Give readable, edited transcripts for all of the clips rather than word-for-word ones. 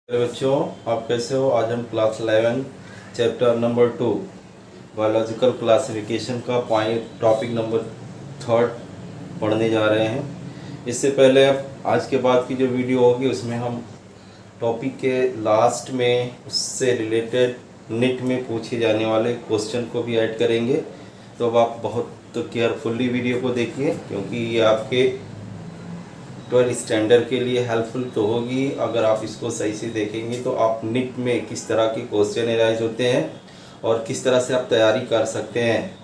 मेरे बच्चों, आप कैसे हो। आज हम class 11 chapter number 2 biological classification का टॉपिक नंबर 3 पढ़ने जा रहे हैं। इससे पहले आज के बाद की जो वीडियो होगी उसमें हम टॉपिक के लास्ट में उससे रिलेटेड निट में पूछे जाने वाले क्वेश्चन को भी ऐड करेंगे। तो अब आप बहुत केयरफुली वीडियो को देखिए, क्योंकि ये आपके 12 स्टैंडर्ड के लिए हेल्पफुल तो होगी। अगर आप इसको सही से देखेंगे तो आप निट में किस तरह के क्वेश्चन एराइज होते हैं और किस तरह से आप तैयारी कर सकते हैं,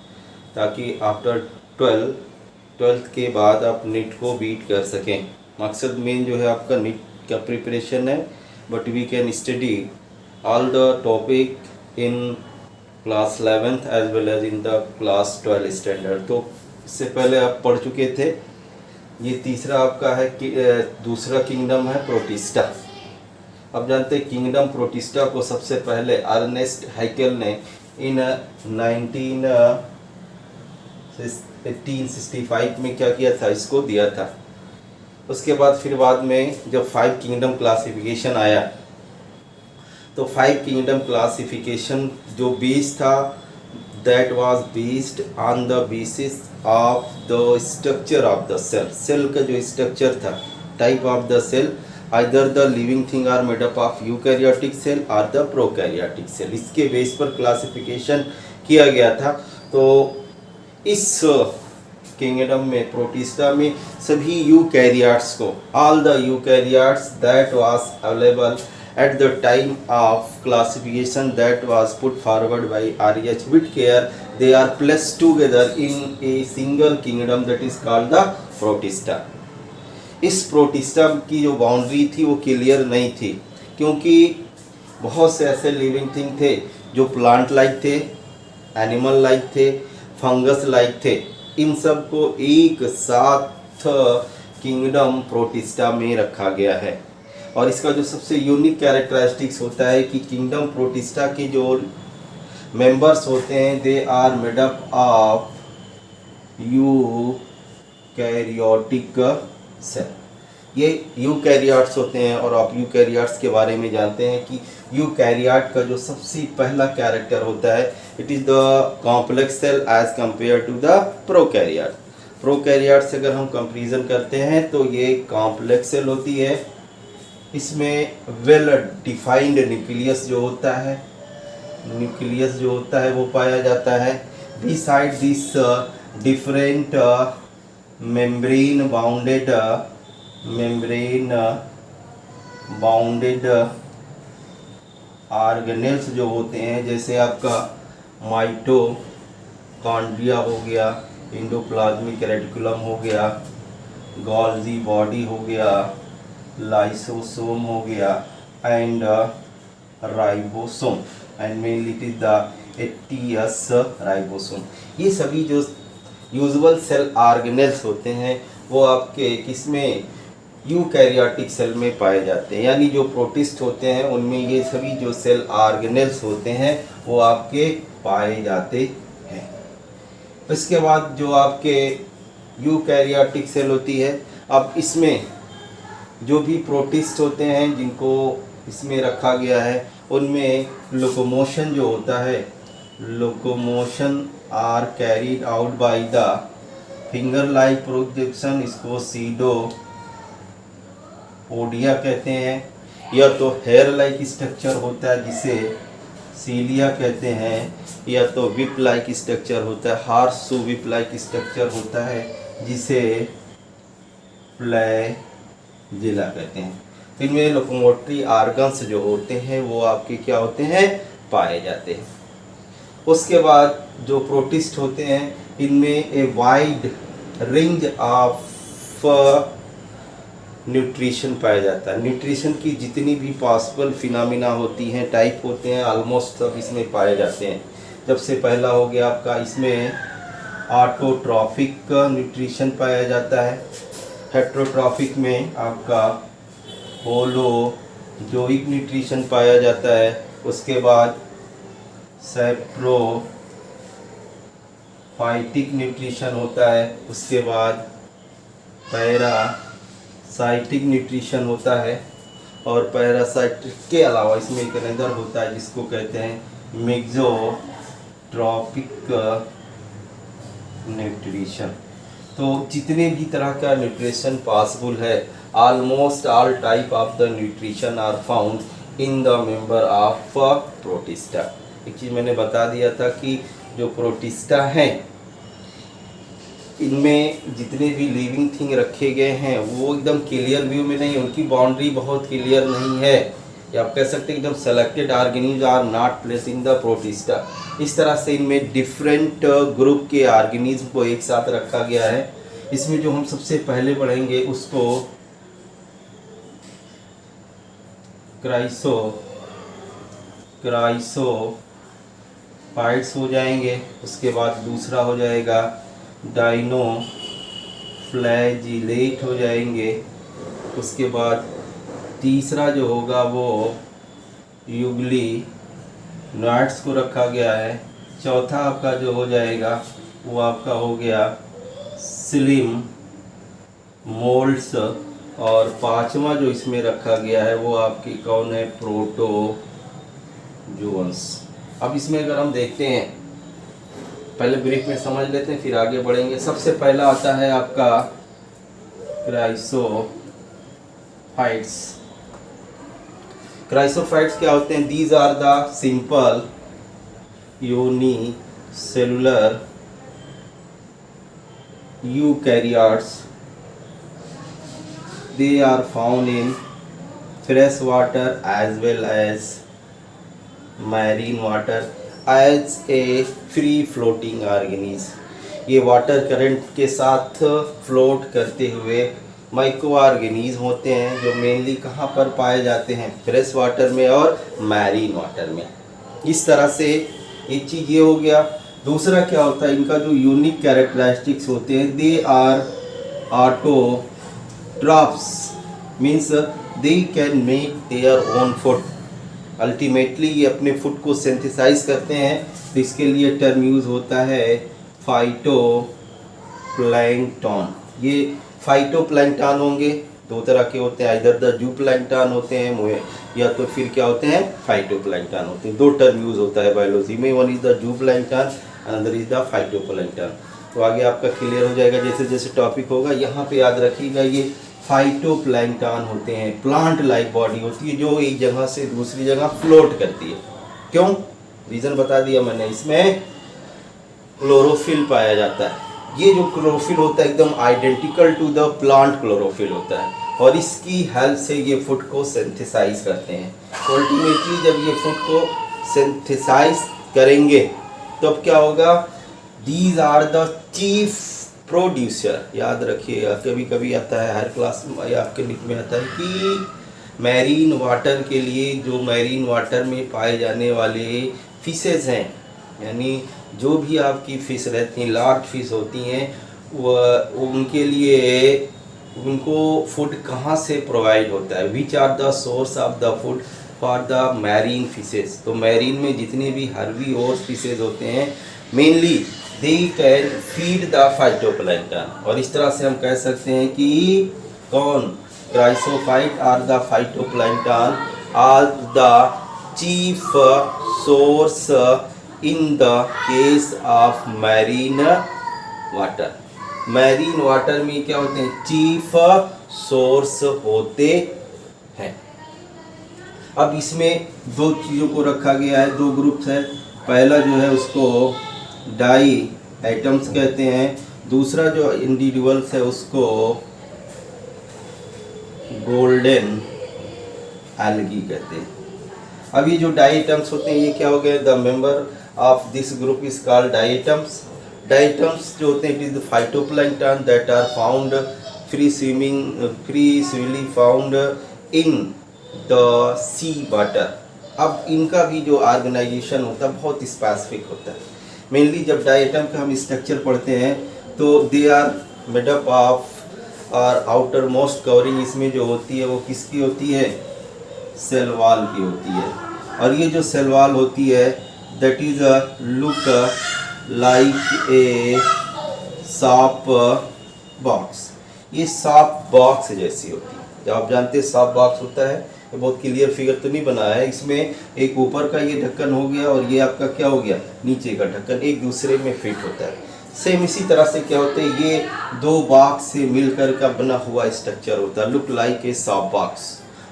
ताकि आफ्टर 12th के बाद आप निट को बीट कर सकें। मकसद मेन जो है आपका निट का प्रिपरेशन है, but we can study all the topic in class 11th as well as in the class 12 standard. तो इससे पहले आप पढ़ चुके थे। ये तीसरा आपका है कि दूसरा किंगडम है प्रोटिस्टा। अब जानते हैं किंगडम प्रोटिस्टा को सबसे पहले अर्नेस्ट हैकेल ने इन 1865 में क्या किया था, इसको दिया था। उसके बाद में जब 5 किंगडम क्लासिफिकेशन आया, तो 5 किंगडम क्लासिफिकेशन जो बेस था, that was based on the basis of the structure of the cell। Cell का जो स्ट्रक्चर था, type of the cell, either the living thing are made up of eukaryotic cell or the prokaryotic cell। इसके base पर classification किया गया था। तो इस किंगडम में प्रोटिस्टा में सभी यूकैरियोट्स को, all the eukaryotes that was available at the time of classification that was put forward by R.H. Whitaker, they are placed together in a single kingdom that is called the protista। इस protista की जो boundary थी वो clear नहीं थी, क्योंकि बहुत से ऐसे लिविंग थिंग थे जो प्लांट लाइक थे, एनिमल लाइक थे, फंगस लाइक थे। इन सब को एक साथ किंगडम प्रोटिस्टा में रखा गया है। और इसका जो सबसे यूनिक कैरेक्टरिस्टिक्स होता है कि किंगडम प्रोटिस्टा के जो मेंबर्स होते हैं, they are made up of eukaryotic cell. ये यूकैरियोट्स होते हैं। और आप यूकैरियोट्स के बारे में जानते हैं कि यूकैरियोट का जो सबसे पहला कैरेक्टर होता है, it is the complex cell as compare to the prokaryote. Prokaryote से अगर हम कंपेरिजन करते हैं तो ये कॉम्प्लेक्स सेल होती है। इसमें वेल डिफाइंड न्यूक्लियस जो होता है वो पाया जाता है। Beside this different membrane bounded organelles जो होते हैं, जैसे आपका माइटोकॉन्ड्रिया हो गया, एंडोप्लाज्मिक रेटिकुलम हो गया, गोल्जी बॉडी हो गया, लाइसोसोम हो गया, and ribosome, and mainly it is the ATS ribosome. ये सभी जो यूजुअल सेल ऑर्गेनेल्स होते हैं वो आपके किसमें, यूकैरियोटिक सेल में पाए जाते हैं। यानी जो प्रोटिस्ट होते हैं उनमें ये सभी जो सेल ऑर्गेनेल्स होते हैं वो आपके पाए जाते हैं। इसके बाद जो आपके यूकैरियोटिक सेल होती है, अब इसमें जो भी प्रोटिस्ट होते हैं जिनको इसमें रखा गया है, उनमें लोकोमोशन जो होता है, locomotion are carried out by the finger like projection. इसको सीडोपोडिया कहते हैं। या तो हेयर लाइक स्ट्रक्चर होता है जिसे सीलिया कहते हैं, या तो विप लाइक स्ट्रक्चर होता है, हार्सू विप लाइक स्ट्रक्चर होता है जिसे फ्लैजिला कहते हैं। तो इनमें लोकोमोटरी ऑर्गन्स जो होते हैं वो आपके क्या होते हैं, पाए जाते हैं। उसके बाद जो प्रोटिस्ट होते हैं, इनमें a wide range of nutrition पाया जाता है। न्यूट्रिशन की जितनी भी पॉसिबल फिनोमिना होती हैं, टाइप होते हैं, ऑलमोस्ट सब इसमें पाए जाते हैं। जब से पहला हो गया आपका, इसमें ऑटोट्रॉफिक न्यूट्रिशन पाया जाता है। हेट्रोट्रॉफिक में आपका होलोजोइक न्यूट्रिशन पाया जाता है। उसके बाद सैप्रोफाइटिक न्यूट्रिशन होता है। उसके बाद पैरासाइटिक न्यूट्रिशन होता है। और पैरासाइट के अलावा इसमें एक अनदर होता है जिसको कहते हैं मेक्सोट्रॉपिक न्यूट्रिशन। तो जितने भी तरह का न्यूट्रिशन पॉसिबल है, almost all type of the nutrition are found in the member of protista. एक चीज़ मैंने बता दिया था कि जो प्रोटिस्टा हैं इनमें जितने भी लिविंग थिंग रखे गए हैं वो एकदम क्लियर व्यू में नहीं, उनकी बाउंड्री बहुत क्लियर नहीं है, या आप कह सकते हैं एकदम selected organism are not place in the protista. इस तरह से इनमें डिफरेंट ग्रुप के ऑर्गेनिज्म को एक साथ रखा गया है। इसमें जो हम सबसे पहले पढ़ेंगे उसको क्राइसोफाइट्स हो जाएंगे, उसके बाद दूसरा हो जाएगा डाइनोफ्लैजिलेट हो जाएंगे, उसके बाद तीसरा जो होगा वो यूग्लिनोइड्स को रखा गया है, चौथा आपका जो हो जाएगा वो आपका हो गया स्लिम मोल्ड्स, और पांचवा जो इसमें रखा गया है वो आपकी कौन है, प्रोटोजोअन्स। अब इसमें अगर हम देखते हैं, पहले ब्रीफ में समझ लेते हैं फिर आगे बढ़ेंगे। सबसे पहला आता है आपका क्राइसोफाइट्स। क्राइसोफाइट्स क्या होते हैं? These are the simple unicellular eukaryotes. They are found in fresh water as well as marine water as a free floating organism। ये वाटर करंट के साथ फ्लोट करते हुए माइक्रो ऑर्गेनिज्म होते हैं जो मेनली कहाँ पर पाए जाते हैं, फ्रेश वाटर में और मैरीन वाटर में। इस तरह से एक चीज़ ये हो गया। दूसरा क्या होता है, इनका जो यूनिक कैरेक्टरिस्टिक्स होते हैं, they are autotrophs, means they can make their own food. Ultimately ये अपने फूड को सिंथेसाइज करते हैं, तो इसके लिए टर्म यूज़ होता है फाइटोप्लैंक्टन। ये फाइटोप्लैंक्टन होंगे, दो तरह के होते हैं, इधर द जूप्लैंक्टन होते हैं या तो फिर क्या होते हैं, फाइटोप्लैंक्टन होते हैं। दो टर्म यूज़ होता है बायोलॉजी में, one is the जूप्लैंक्टन, another is the phytoplankton. तो आगे आपका क्लियर हो जाएगा जैसे जैसे टॉपिक होगा। यहाँ पे याद रखिएगा ये फाइटोप्लैंक्टन होते हैं, प्लांट लाइक बॉडी होती है जो एक जगह से दूसरी जगह फ्लोट करती है। क्यों? रीज़न बता दिया मैंने, इसमें क्लोरोफिल पाया जाता है। ये जो क्लोरोफिल होता है एकदम identical to the plant chlorophyll होता है, और इसकी हेल्प से ये फूड को सिंथेसाइज करते हैं। अल्टीमेटली जब ये फूड को सिंथेसाइज करेंगे तो अब क्या होगा, these are the chief producer. याद रखिएगा, कभी कभी आता है हर क्लास में या आपके लिख में आता है कि मैरीन वाटर के लिए जो मैरीन वाटर में पाए जाने वाले फिशेज हैं, यानी जो भी आपकी फ़िश रहती हैं, लार्ज फिश होती हैं, वह उनके लिए उनको फूड कहाँ से प्रोवाइड होता है, which are the source of the food for the marine fishes. तो मैरीन में जितने भी हर्बी और फिशेज होते हैं mainly they can feed the phytoplankton. और इस तरह से हम कह सकते हैं कि कौन, chrysophyte are the phytoplankton are the chief source in the case of marine water. Marine water में क्या होते हैं, चीफ सोर्स होते हैं। अब इसमें दो चीज़ों को रखा गया है, दो ग्रुप्स है। पहला जो है उसको डाई एटम्स कहते हैं, दूसरा जो इंडिविजुअल्स है उसको गोल्डन एल्गी कहते हैं। अब ये जो डाई एटम्स होते हैं ये क्या हो गए, the member of this group is called diatoms. Diatoms जो होते हैं it is the phytoplankton that are found free swimming found in the sea water. अब इनका भी जो ऑर्गेनाइजेशन होता है बहुत स्पेसिफिक होता है। मेनली जब डाई एटम का हम स्ट्रक्चर पढ़ते हैं तो they are made up of और आउटर मोस्ट कवरिंग इसमें जो होती है वो किसकी होती है, सेल वॉल की होती है। और ये जो सेल वॉल होती है that is a look like a shop box. ये सॉप बॉक्स जैसी होती है। जब आप जानते हैं सॉप बॉक्स होता है ये बहुत क्लियर फिगर तो नहीं बनाया है। इसमें एक ऊपर का ये ढक्कन हो गया और ये आपका क्या हो गया, नीचे का ढक्कन, एक दूसरे में फिट होता है। सेम इसी तरह से क्या होता है, ये दो बॉक्स से मिलकर का बना हुआ स्ट्रक्चर होता है, look like a soft box,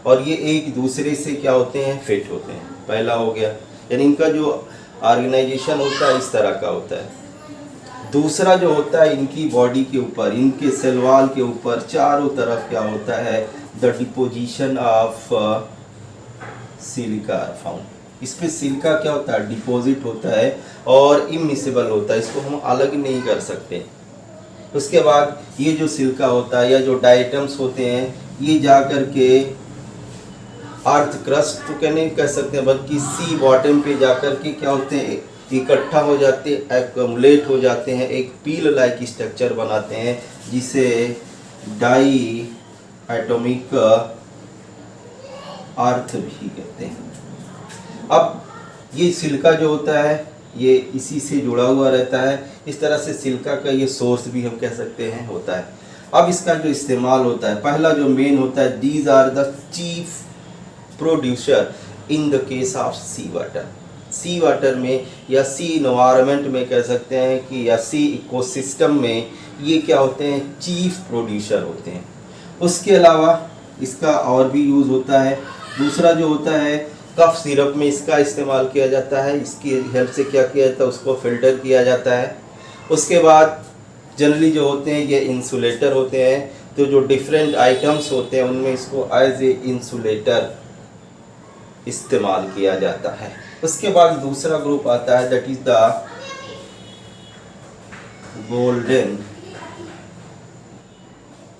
और ये एक दूसरे से क्या होते हैं, फिट होते हैं। पहला हो गया, यानी इनका जो ऑर्गेनाइजेशन होता है इस तरह का होता है। दूसरा जो होता है, इनकी बॉडी के ऊपर, इनके सेल वॉल के ऊपर चारों तरफ क्या होता है, the deposition of silica found. इस पे सिलिका क्या होता है, डिपॉजिट होता है और इमिसिबल होता है, इसको हम अलग नहीं कर सकते। उसके बाद ये जो सिलिका होता है या जो डाइटम्स होते हैं, ये जा कर के अर्थ क्रस्ट तो क्या नहीं कह सकते, बल्कि सी बॉटम पे जाकर के क्या होते हैं, इकट्ठा हो जाते हैं, एक्युमुलेट हो जाते हैं, एक पील लाइक स्ट्रक्चर बनाते हैं, जिसे डाई एटॉमिक अर्थ भी कहते हैं। अब ये सिलिका जो होता है ये इसी से जुड़ा हुआ रहता है। इस तरह से सिलिका का ये सोर्स भी हम कह सकते हैं होता है। अब इसका जो इस्तेमाल होता है, पहला जो मेन होता है, these are the chief producer in the case of sea water. Sea water में या सी इन्वायरमेंट में कह सकते हैं कि या सी इकोसिस्टम में ये क्या होते हैं, चीफ प्रोड्यूसर होते हैं। उसके अलावा इसका और भी यूज़ होता है। दूसरा जो होता है, कफ सिरप में इसका इस्तेमाल किया जाता है, इसकी हेल्प से क्या किया जाता है, उसको फिल्टर किया जाता है। उसके बाद जनरली जो होते हैं ये इंसुलेटर होते हैं, तो जो डिफरेंट आइटम्स होते हैं उनमें इसको एज ए इंसुलेटर इस्तेमाल किया जाता है। उसके बाद दूसरा ग्रुप आता है, that is the golden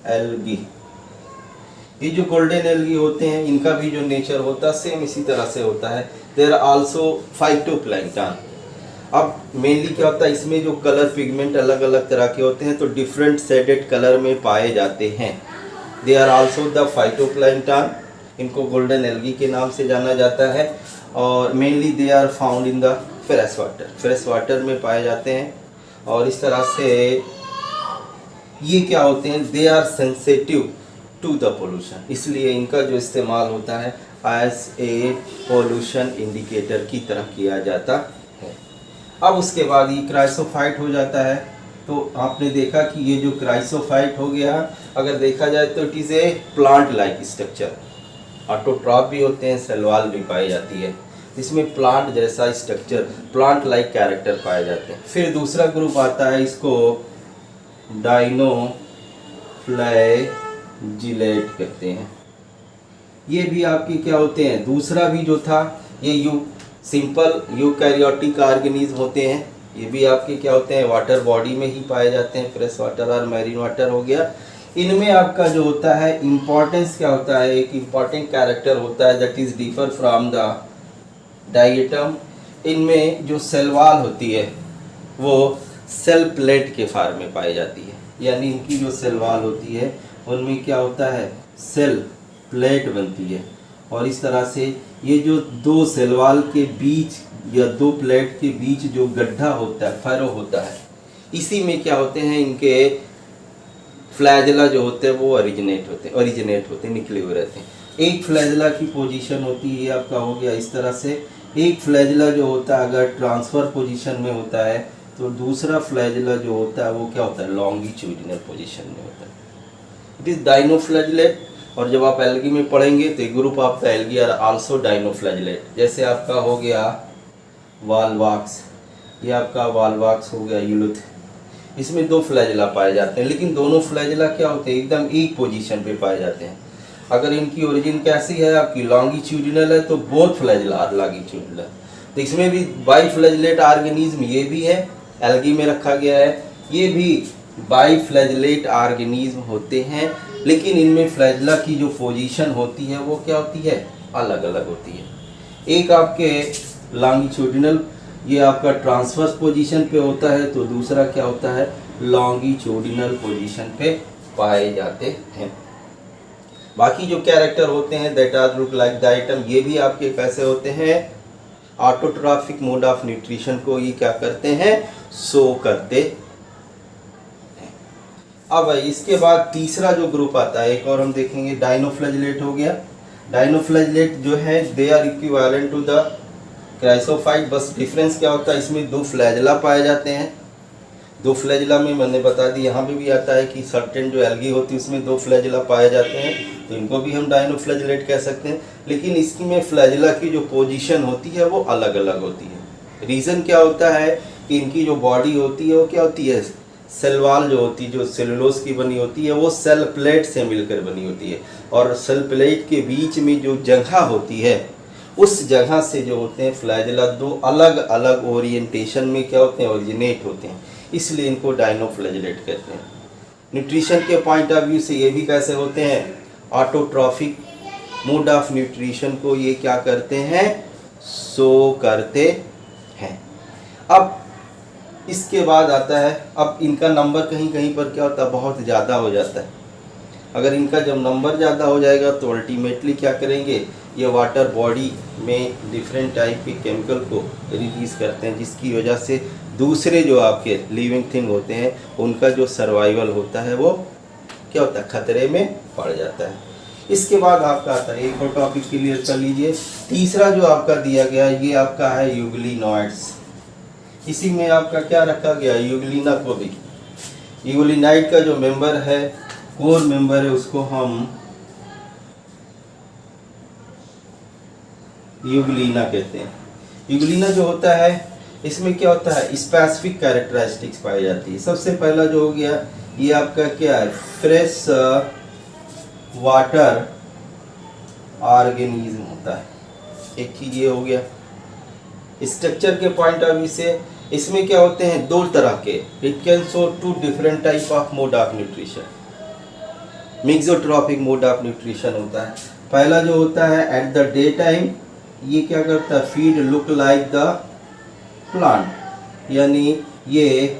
algae. ये जो गोल्डन एल्गी होते हैं, इनका भी जो नेचर होता है सेम इसी तरह से होता है। There are also phytoplankton. अब मेनली क्या होता है, इसमें जो कलर पिगमेंट अलग अलग तरह के होते हैं, तो डिफरेंट शेडेड कलर में पाए जाते हैं। They are also the phytoplankton. इनको गोल्डन एल्गी के नाम से जाना जाता है और mainly they are found in the fresh water. Fresh water में पाए जाते हैं और इस तरह से ये क्या होते हैं, they are sensitive to the pollution, इसलिए इनका जो इस्तेमाल होता है एज ए पोल्यूशन इंडिकेटर की तरह किया जाता है। अब उसके बाद ये क्राइसोफाइट हो जाता है। तो आपने देखा कि ये जो क्राइसोफाइट हो गया, अगर देखा जाए तो it is a plant like structure. Autotroph भी होते हैं, सेल वॉल भी पाई जाती है, इसमें प्लांट जैसा स्ट्रक्चर, प्लांट लाइक कैरेक्टर पाए जाते हैं। फिर दूसरा ग्रुप आता है, इसको डाइनोफ्लैजिलेट कहते हैं। ये भी आपके क्या होते हैं, दूसरा भी जो था ये सिंपल यूकैरियोटिक ऑर्गेनिज्म होते हैं। ये भी आपके क्या होते हैं, वाटर बॉडी में ही पाए जाते हैं, फ्रेश वाटर और मैरीन वाटर हो गया। इनमें आपका जो होता है इम्पोर्टेंस क्या होता है, एक इम्पॉर्टेंट कैरेक्टर होता है, that is differ from the diatom. इनमें जो सेल वॉल होती है वो सेल प्लेट के फॉर्म में पाई जाती है, यानी इनकी जो सेल वॉल होती है उनमें क्या होता है, सेल प्लेट बनती है। और इस तरह से ये जो दो सेल वॉल के बीच या दो प्लेट के बीच जो गड्ढा होता है, फैरो होता है, इसी में क्या होते हैं, इनके फ्लैजला जो होते हैं वो ओरिजिनेट होते हैं, निकले हुए रहते हैं। एक फ्लैजला की पोजीशन होती है, आपका हो गया इस तरह से। एक फ्लैजला जो होता है अगर ट्रांसफर पोजीशन में होता है, तो दूसरा फ्लैजला जो होता है वो क्या होता है, लॉन्गिट्यूडिनल पोजीशन में होता है। It is dinoflagellate. और जब आप एल्गी में पढ़ेंगे तो एक ग्रुप आपका एल्गी आर आल्सो डाइनोफ्लैजिलेट। जैसे आपका हो गया वालवाक्स, ये आपका वालवाक्स हो गया यूलुथ, इसमें दो फ्लैजला पाए जाते हैं, लेकिन दोनों फ्लैजला क्या होते हैं, एकदम एक पोजीशन पे पाए जाते हैं। अगर इनकी ओरिजिन कैसी है आपकी, लॉन्गिट्यूडिनल है, तो बोथ फ्लैजला आर लॉन्गिट्यूडिनल। तो इसमें भी बाइफ्लैजिलेट ऑर्गेनिज्म ये भी है, एल्गी में रखा गया है। ये भी बाइफ्लैजिलेट ऑर्गेनिज्म होते हैं, लेकिन इनमें फ्लैजला की जो पोजीशन होती है वो क्या होती है, अलग अलग होती है। एक आपके लॉन्गिट्यूडिनल, ये आपका ट्रांसवर्स पोजीशन पे होता है, तो दूसरा क्या होता है, लॉन्गिट्यूडिनल पोजीशन पे पाए जाते हैं। बाकी जो कैरेक्टर होते हैं that are look like the item, ये भी आपके कैसे होते हैं, ऑटोट्रॉफिक मोड ऑफ न्यूट्रिशन को ये क्या करते हैं, शो करते हैं। अब इसके बाद तीसरा जो ग्रुप आता है, एक और हम देखेंगे, डाइनोफ्लैजिलेट हो गया। डाइनोफ्लैजिलेट जो है they are equivalent to the chrysophyte, बस डिफरेंस क्या होता है, इसमें दो फ्लैजिला पाए जाते हैं। दो फ्लैजिला में मैंने बता दी, यहाँ पे भी आता है कि सर्टेन जो एल्गी होती है उसमें दो फ्लैजिला पाए जाते हैं, तो इनको भी हम डाइनोफ्लैजिलेट कह सकते हैं। लेकिन इसकी में फ्लैजिला की जो पोजीशन होती है वो अलग अलग होती है। रीज़न क्या होता है कि इनकी जो बॉडी होती है वो क्या होती है, सेल वॉल जो होती है, जो सेलुलोज की बनी होती है वो सेल प्लेट से मिलकर बनी होती है, और सेल प्लेट के बीच में जो जगह होती है उस जगह से जो होते हैं फ्लैजिला दो अलग अलग ओरिएंटेशन में क्या होते हैं, ओरिजिनेट होते हैं, इसलिए इनको डाइनोफ्लैजिलेट कहते हैं। न्यूट्रिशन के पॉइंट ऑफ व्यू से ये भी कैसे होते हैं, ऑटोट्रॉफिक मोड ऑफ न्यूट्रिशन को ये क्या करते हैं, सो करते हैं। अब इसके बाद आता है, अब इनका नंबर कहीं कहीं पर क्या होता है, बहुत ज़्यादा हो जाता है। अगर इनका जब नंबर ज़्यादा हो जाएगा तो अल्टीमेटली क्या करेंगे, ये वाटर बॉडी में डिफरेंट टाइप के केमिकल को रिलीज़ करते हैं, जिसकी वजह से दूसरे जो आपके लिविंग थिंग होते हैं उनका जो सर्वाइवल होता है वो क्या होता है, खतरे में पड़ जाता है। इसके बाद आपका आता है, एक और टॉपिक क्लियर कर लीजिए, तीसरा जो आपका दिया गया ये आपका है यूग्लिनॉइड्स। इसी में आपका क्या रखा गया, यूग्लिना को भी, यूग्लिनाइड का जो मेंबर है, कोर मेंबर है, उसको हम यूग्लिना कहते हैं। यूग्लिना जो होता है इसमें क्या होता है, स्पेसिफिक कैरेक्टरिस्टिक्स पाई जाती है। सबसे पहला जो हो गया ये आपका क्या है, फ्रेश वाटर ऑर्गेनिज्म होता है, एक चीज ये हो गया। स्ट्रक्चर के पॉइंट ऑफ व्यू से इसमें क्या होते हैं, दो तरह के, it can show two different type of mode of nutrition. Mixotrophic mode of nutrition होता है। पहला जो होता है एट द डे टाइम, ये क्या करता है, feed look like the plant, यानी ये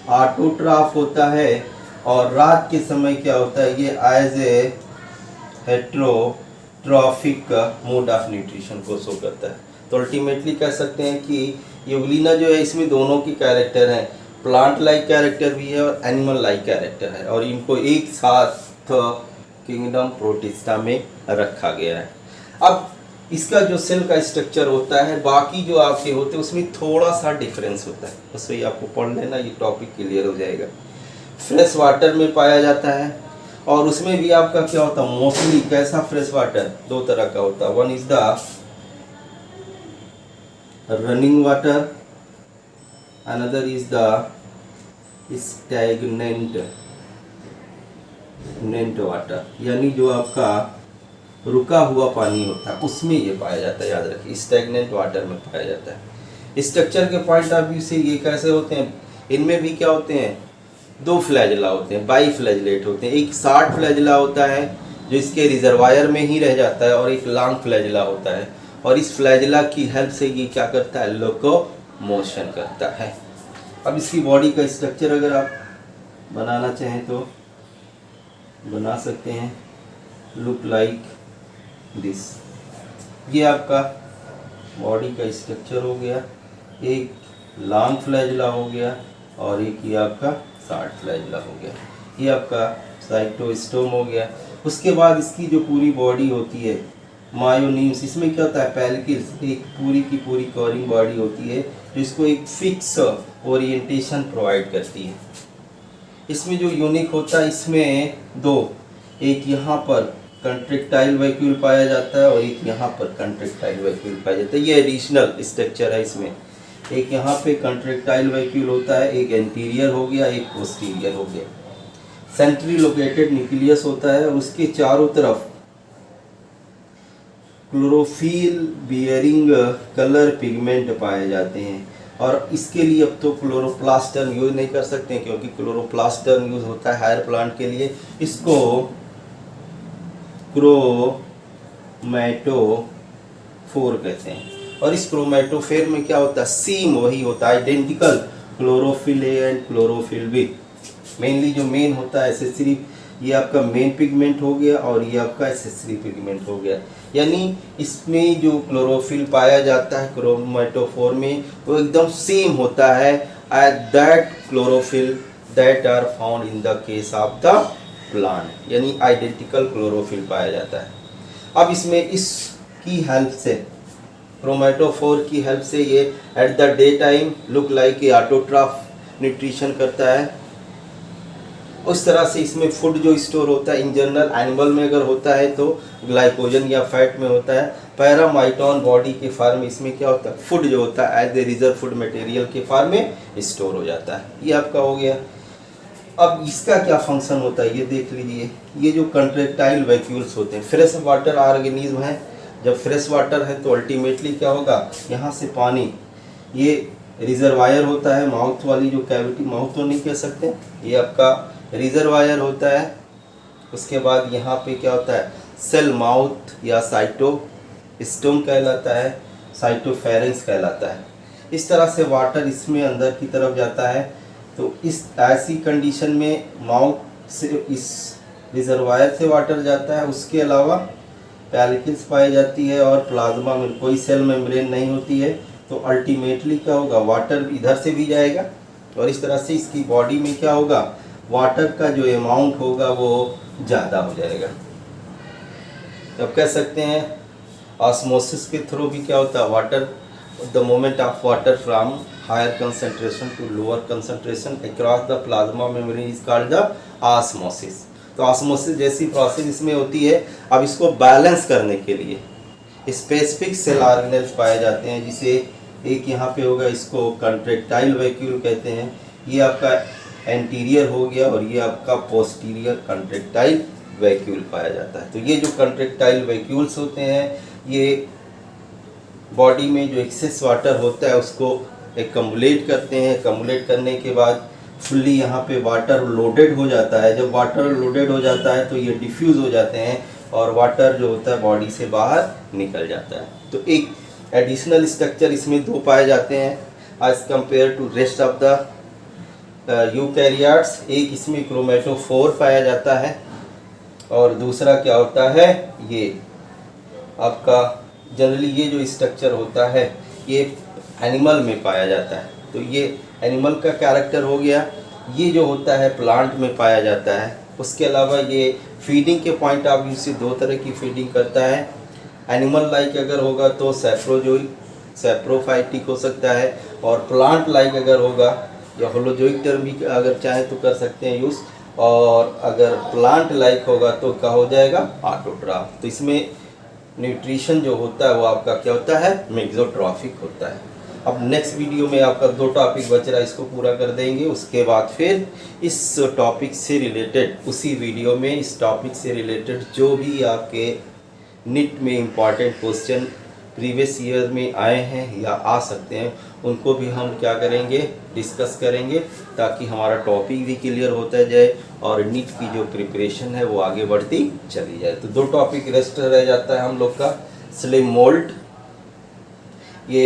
ऑटोट्रॉफ होता है, और रात के समय क्या होता है, ये as a heterotrophic mode of nutrition को शो करता है। तो अल्टीमेटली कह सकते हैं कि यूग्लिना जो है इसमें दोनों की कैरेक्टर हैं, प्लांट लाइक कैरेक्टर भी है और एनिमल लाइक कैरेक्टर है, और इनको एक साथ किंगडम प्रोटिस्टा में रखा गया है। अब इसका जो सेल का स्ट्रक्चर होता है बाकी जो आपके होते हैं उसमें थोड़ा सा डिफरेंस होता है, बस वही आपको पढ़ लेना, ये टॉपिक क्लियर हो जाएगा। फ्रेश वाटर में पाया जाता है, और उसमें भी आपका क्या होता है, मोस्टली कैसा फ्रेश वाटर, दो तरह का होता है, one is the running water, another is the stagnant water, यानी जो आपका रुका हुआ पानी होता है उसमें ये पाया जाता है, याद रखिए स्टैग्नेंट वाटर में पाया जाता है। स्ट्रक्चर के पॉइंट ऑफ व्यू से ये कैसे होते हैं, इनमें भी क्या होते हैं, दो फ्लैजिला होते हैं, बाई फ्लैजिलेट होते हैं। एक शार्ट फ्लैजिला होता है जो इसके रिजर्वायर में ही रह जाता है, और एक लॉन्ग फ्लैजिला होता है, और इस फ्लैजिला की हेल्प से ये क्या करता है, लोकोमोशन करता है। अब इसकी बॉडी का स्ट्रक्चर अगर आप बनाना चाहें तो बना सकते हैं, लुक लाइक दिस। ये आपका बॉडी का स्ट्रक्चर हो गया, एक लॉन्ग फ्लैजिला हो गया और एक ये आपका शॉर्ट फ्लैजिला हो गया, ये आपका साइटोस्टोम हो गया। उसके बाद इसकी जो पूरी बॉडी होती है मायोनीम्स, इसमें क्या होता है, पैल्किल्स, एक पूरी की पूरी कवरिंग बॉडी होती है जो इसको एक फिक्स ओरिएंटेशन प्रोवाइड करती है। इसमें जो यूनिक होता है, इसमें दो, एक यहाँ पर कंट्रेक्टाइल वैक्यूल पाया जाता है और एक यहाँ पर कंट्रेक्टाइल वैक्यूल पाया जाता है। ये एडिशनल स्ट्रक्चर है इसमें, एक यहाँ पे कंट्रेक्टाइल वैक्यूल होता है, एक एंटीरियर हो गया, एक पोस्टीरियर हो गया। सेंट्री लोकेटेड न्यूक्लियस होता है और उसके चारों तरफ क्लोरोफिल बियरिंग कलर पिगमेंट पाए जाते हैं। और इसके लिए अब तो क्लोरोप्लास्टन यूज नहीं कर सकते हैं क्योंकि क्लोरोप्लास्टन यूज होता है हायर प्लांट के लिए, इसको क्रोमैटोफोर कहते हैं। और इस क्रोमैटोफोर में क्या होता है, सेम वही होता है, identical chlorophyll A and chlorophyll B. Mainly जो मेन होता है एसेसरी, ये आपका मेन पिगमेंट हो गया और ये आपका एसेसरी पिगमेंट हो गया। यानी इसमें जो क्लोरोफिल पाया जाता है क्रोमैटोफोर में वो एकदम सेम होता है as that chlorophyll that are found in the case of the plant, यानी आइडेंटिकल क्लोरोफिल पाया जाता है। अब इसमें इसकी हेल्प से, क्रोमेटोफोर की हेल्प से, ये at the day time look like a autotroph nutrition करता है। उस तरह से इसमें फूड जो स्टोर होता है इन जनरल, एनिमल में अगर होता है तो ग्लाइकोजन या फैट में होता है। पैरामाइटोन बॉडी के फॉर्म में इसमें क्या होता है, फूड जो होता है as a reserve food material के फॉर्म में स्टोर हो जाता है। ये आपका हो गया। अब इसका क्या फंक्शन होता है ये देख लीजिए। ये जो कंट्रेक्टाइल वैक्यूल्स होते हैं, फ्रेश वाटर ऑर्गेनिज्म है, जब फ्रेश वाटर है तो अल्टीमेटली क्या होगा, यहाँ से पानी, ये रिजर्वायर होता है, माउथ वाली जो कैविटी, माउथ तो नहीं कह सकते, ये आपका रिजर्वायर होता है। उसके बाद यहाँ पे क्या होता है, सेल माउथ या साइटोस्टोम कहलाता है, साइटोफेरेंस कहलाता है। इस तरह से वाटर इसमें अंदर की तरफ जाता है। तो इस ऐसी कंडीशन में माउथ से इस रिजर्वायर से वाटर जाता है। उसके अलावा पैलिकल्स पाई जाती है और प्लाज्मा में कोई सेल मेम्ब्रेन नहीं होती है। तो अल्टीमेटली क्या होगा, वाटर इधर से भी जाएगा और इस तरह से इसकी बॉडी में क्या होगा, वाटर का जो अमाउंट होगा वो ज़्यादा हो जाएगा। तब कह सकते हैं ऑस्मोसिस के थ्रू भी क्या होता है, water, the movement of water from higher concentration to lower concentration across the plasma membrane is called the osmosis. तो ऑस्मोसिस जैसी प्रोसेस इसमें होती है। अब इसको बैलेंस करने के लिए स्पेसिफिक सेल ऑर्गेनेल्स पाए जाते हैं, जिसे एक यहाँ पे होगा, इसको कंट्रेक्टाइल वैक्यूल कहते हैं। ये आपका एंटीरियर हो गया और ये आपका पोस्टीरियर कंट्रेक्टाइल वैक्यूल पाया जाता है। तो ये जो कंट्रेक्टाइल वैक्यूल्स होते हैं, ये बॉडी में जो एक्सेस वाटर होता है उसको एकम्युलेट करते हैं। एकम्युलेट करने के बाद फुल्ली यहाँ पे वाटर लोडेड हो जाता है। जब वाटर लोडेड हो जाता है तो ये डिफ्यूज़ हो जाते हैं और वाटर जो होता है बॉडी से बाहर निकल जाता है। तो एक एडिशनल स्ट्रक्चर इसमें दो पाए जाते हैं as compare to rest of the eukaryotes. एक इसमें क्रोमेटोफोर पाया जाता है और दूसरा क्या होता है, ये आपका जनरली ये जो स्ट्रक्चर होता है ये एनिमल में पाया जाता है। तो ये एनिमल का कैरेक्टर हो गया। ये जो होता है प्लांट में पाया जाता है। उसके अलावा ये फीडिंग के पॉइंट ऑफ व्यू से दो तरह की फीडिंग करता है। एनिमल लाइक अगर होगा तो सैप्रोजोइक, सैप्रोफाइटिक हो सकता है, और प्लांट लाइक अगर होगा या होलोजोइक टर्म भी अगर चाहे तो कर सकते हैं यूज़, और अगर प्लांट लाइक होगा तो क्या हो जाएगा, ऑटोट्रॉफ। तो इसमें न्यूट्रिशन जो होता है वो आपका क्या होता है, मेसोट्रॉफिक होता है। अब नेक्स्ट वीडियो में आपका दो टॉपिक बच रहा है, इसको पूरा कर देंगे। उसके बाद फिर इस टॉपिक से रिलेटेड, उसी वीडियो में इस टॉपिक से रिलेटेड जो भी आपके नीट में इम्पॉर्टेंट क्वेश्चन प्रीवियस ईयर में आए हैं या आ सकते हैं, उनको भी हम क्या करेंगे, डिस्कस करेंगे, ताकि हमारा टॉपिक भी क्लियर होता जाए और नीट की जो प्रिपरेशन है वो आगे बढ़ती चली जाए। तो दो टॉपिक रेस्ट रह जाता है हम लोग का। स्लिम मोल्ड, ये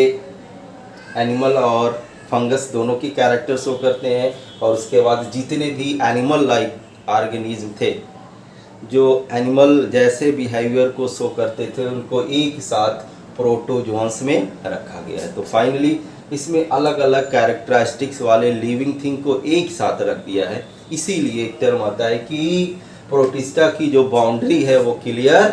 एनिमल और फंगस दोनों की कैरेक्टर शो करते हैं, और उसके बाद जितने भी एनिमल लाइक ऑर्गेनिज्म थे जो एनिमल जैसे बिहेवियर को शो करते थे, उनको एक साथ प्रोटोजोन्स में रखा गया है। तो फाइनली इसमें अलग अलग कैरेक्टरिस्टिक्स वाले लिविंग थिंग को एक साथ रख दिया है। इसीलिए एक टर्म आता है कि प्रोटिस्टा की जो बाउंड्री है वो क्लियर